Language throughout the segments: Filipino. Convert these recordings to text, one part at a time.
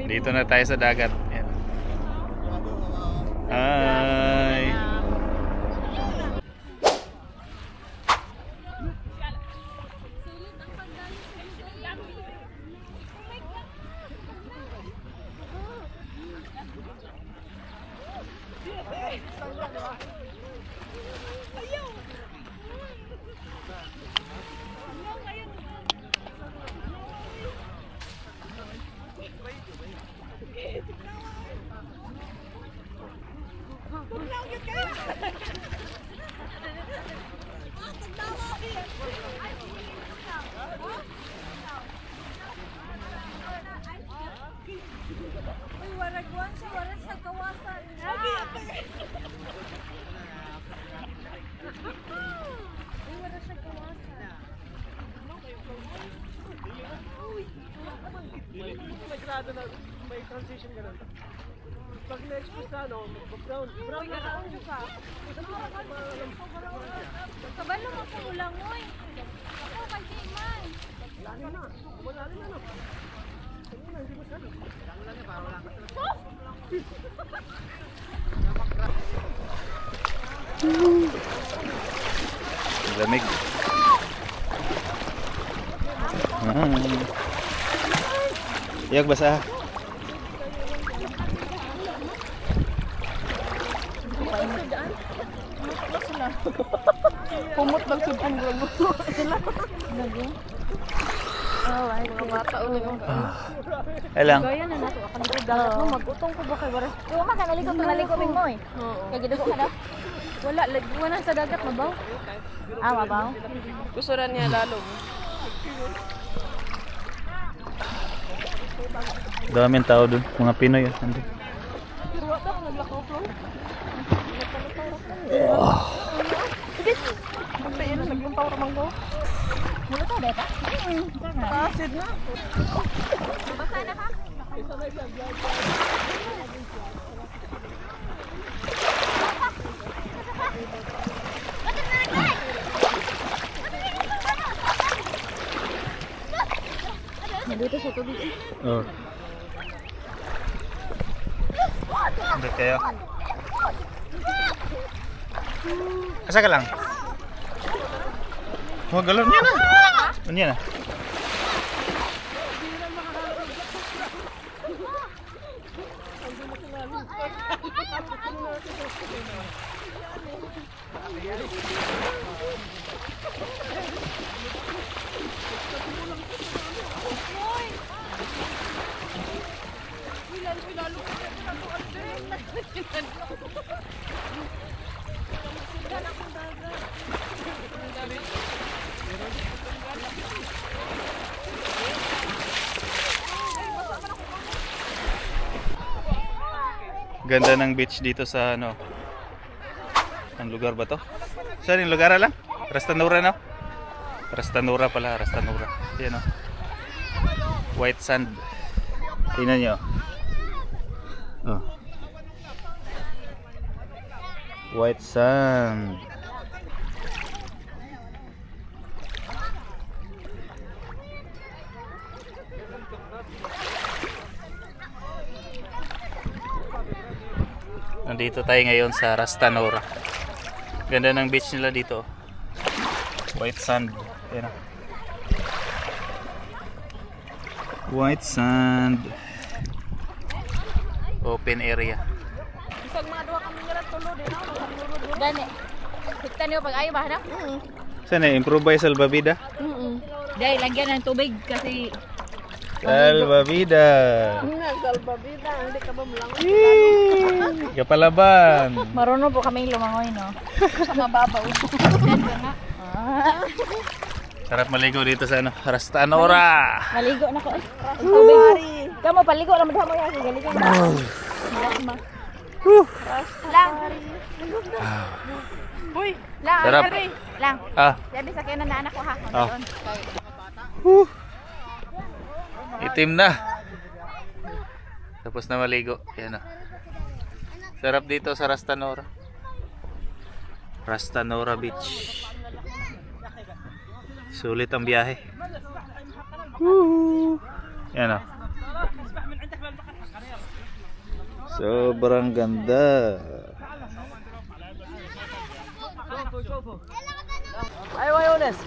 Dito na tayo sa dagat. Ayan. Hi. May transition ganun. Pag na-expose na, no, brown na ka. Kabalo mo sa ulangoy. Ako kay Timan. Lalim na. Malalim na, no. Hindi mo sabi. Lang na, para wala ka. Lamig. Iyag basa. Pumot lang sa ang gulo. Lagi. Oh, ay mga bata ulit. Elang. Gaya na nato akan ko dagat mo magutong ko ba kay waras. Yo man kanaligo ming mo eh. Kay gidugo ka daw. Wala wala sa dagat mabaw. Ah, mabaw. Gusto ran niya lalo. Daming tao dun, mga Pinoy. Nandun. Pero wala ko naglakaw ko. Sige. Basta yun, naglumpaw ramang ko. Mula to data. Acid na. Basta na ka. Dito sa tubig. Oh. Andit kayo. Asa ka lang? Huwag galon niya na. Ano yan na? Ganda ng beach dito sa ano. Ang lugar ba to? Saan yung lugar lang? Rastanura no? Rastanura pala, Rastanura. Yan o. White sand. Tingnan nyo. Oh. White sand. Nandito tayo ngayon sa Rastanura. Ganda ng beach nila dito. White sand. Ayan. White sand. Open area. Isang mga duha kami nga tulo din ako. Gani. Hikta niyo pag ayo ba na? Saan eh? Improvise salbabida? Dahil lagyan ng tubig kasi Salbabida. Salbabida, hindi ka ba mulang? Kapalaban. marunong po kami lumangoy no. Sa mababaw. Sarap maligo dito sa ano, Rastanura. Maligo na ko. Tubig. Kamu paligo lang mo ya galing na. Lasma. Lang. Hoy, Lang. Sarap. Lang. Ah. Sabi sa kanya na anak ko ha. Ah. Itim na. Tapos na maligo. Yan o. Sarap dito sa Rastanura. Rastanura Beach. Sulit ang biyahe. Yan o. Sobrang ganda. Ayaw, ayaw, Nes.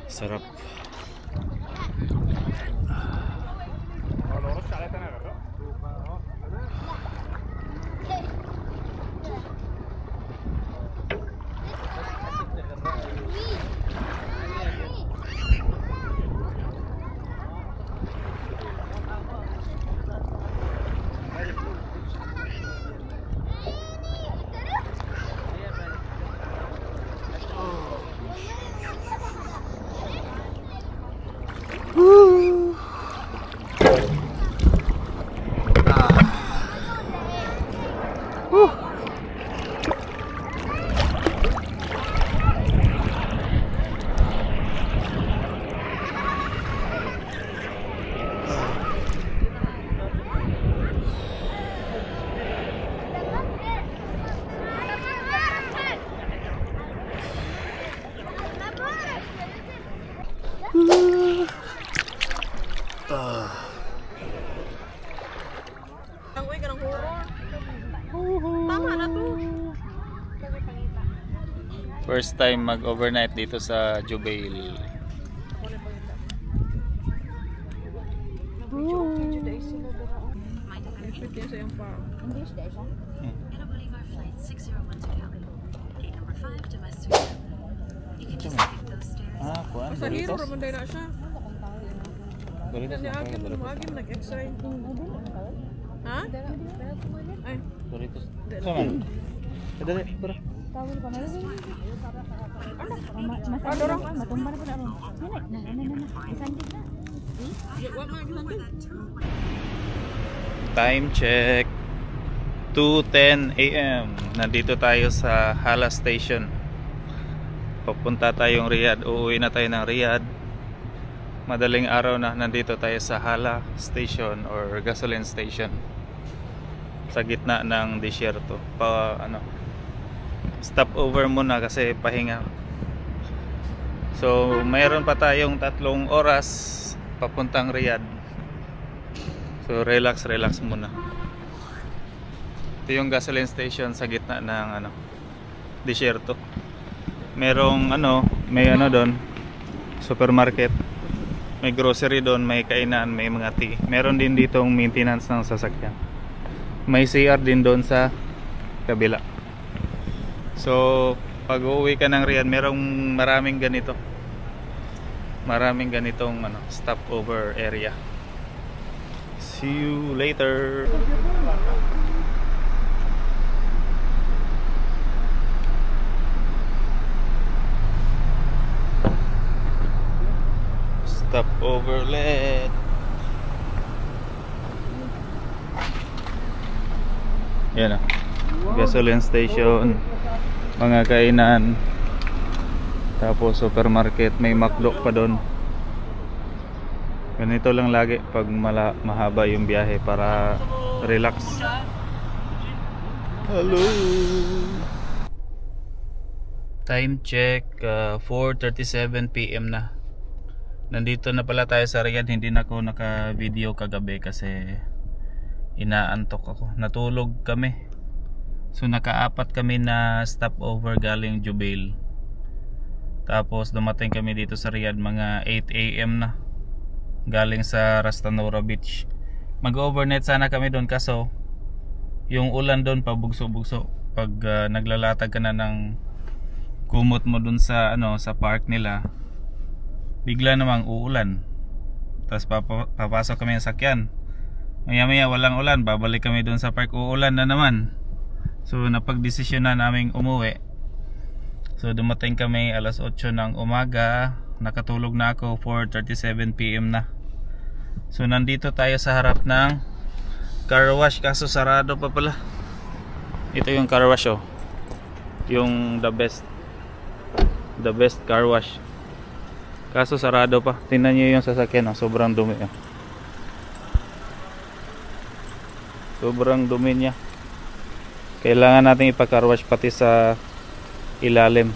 Sarap. Uy, ganang horror. Tama na to. First time mag-overnight dito sa Jubail. English dahil siya. Italy flight 601 to Calgary. Gate number 5, domestic. You can just take those stairs. Ah, kuan. Sa hero, ramanday na siya. Doritos Ni na Agim, kayo, lumagim, nag-x-ray. Ha? Ay, Doritos. Saman. Kadali, bro. Tawag ka na rin. Masadurang ka, matumba na po na ron. Nanay. Isandig na. what man you Time check. 2:10 AM. Nandito tayo sa Hala Station. Papunta tayong Riyadh. Uuwi na tayo ng Riyadh. Madaling araw na nandito tayo sa Hala Station or gasoline station. Sa gitna ng disyerto. Stop over muna kasi pahinga. So, mayroon pa tayong 3 oras papuntang Riyadh. So, relax muna. Ito yung gasoline station sa gitna ng disyerto. Merong may doon, supermarket. May grocery doon, may kainan, may mga tea. Meron din ditong maintenance ng sasakyan. May CR din doon sa kabila. So, pag uuwi ka ng Riyadh, merong maraming ganito. Maraming ganitong stopover area. See you later. Stopover ulit. Yan gasoline station, mga kainan, tapos supermarket, may McDo pa doon. Ganito lang lagi pag mahaba yung biyahe para relax. Hello. Time check, 4:37 PM na. Nandito na pala tayo sa Riyadh. Hindi na ako naka-video kagabi kasi inaantok ako. Natulog kami. So naka-4 kami na stopover galing Jubail. Tapos dumating kami dito sa Riyadh mga 8 AM na. Galing sa Ras Tanura Beach. Mag-overnight sana kami doon kaso yung ulan doon pabugso-bugso. Pag naglalatag ka na ng kumot mo doon sa sa park nila, bigla namang uulan. Tapos papasok kami ng sakyan. Maya walang ulan, babalik kami doon sa park, uulan na naman. So napagdesisyon na naming umuwi. So dumating kami alas 8 ng umaga. Nakatulog na ako 4:37 PM na. So nandito tayo sa harap ng car wash kaso sarado pa pala. Ito yung car wash Yung the best car wash. Kaso sarado pa. Tingnan niyo yung sasakyan, oh. Sobrang dumi, oh. Sobrang dumi niya. Kailangan natin ipa-carwash pati sa ilalim,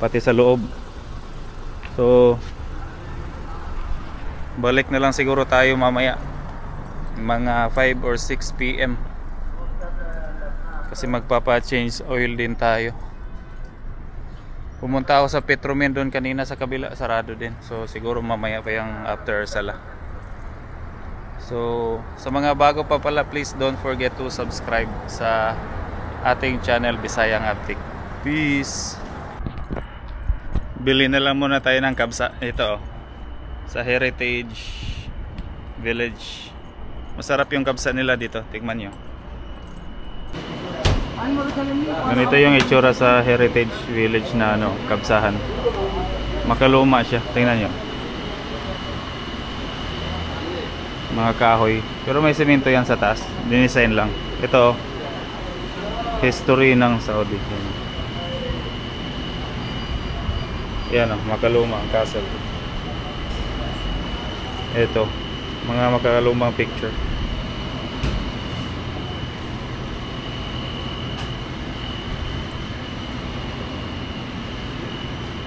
pati sa loob. So balik na lang siguro tayo mamaya mga 5 or 6 PM kasi magpapa-change oil din tayo. Pumunta ako sa Petromin doon kanina sa kabila, sarado din. So siguro mamaya pa yung after sala. So sa mga bago pa pala, please don't forget to subscribe sa ating channel Bisayang Aptik. Peace. Bili na lang muna tayo ng kabsa. Ito, oh, sa Heritage Village. Masarap yung kabsa nila dito. Tingnan nyo. Ganito yung itsura sa Heritage Village na ano, kabsahan. Makaluma siya. Tingnan nyo. Mga kahoy. Pero may semento yan sa taas. Dinisign lang. Ito, history ng Saudi. Yan, oh, makaluma ang castle. Ito, mga makalumang picture.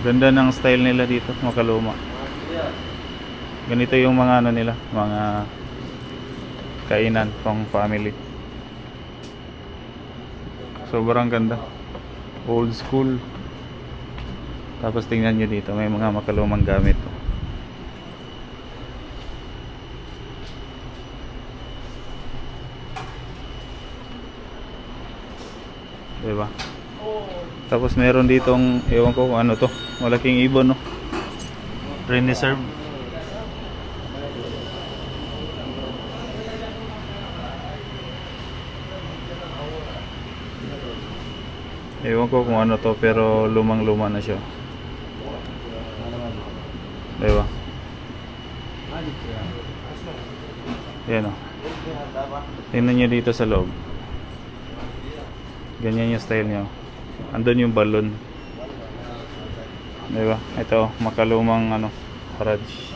Ganda ng style nila dito, makaluma. Ganito yung mga ano nila, mga kainan pang family. Sobrang ganda. Old school. Tapos tingnan nyo dito, may mga makalumang gamit. Diba? Tapos meron ditong, ewan ko kung ano to, malaking ibon, no? Reserve. Ewan ko kung ano to, pero lumang-luma na siya. Diba? Yan, o. Tingnan nyo dito sa loob. Ganyan yung style niya. Andun yung balon. Diba? Ito, makalumang ano, garage.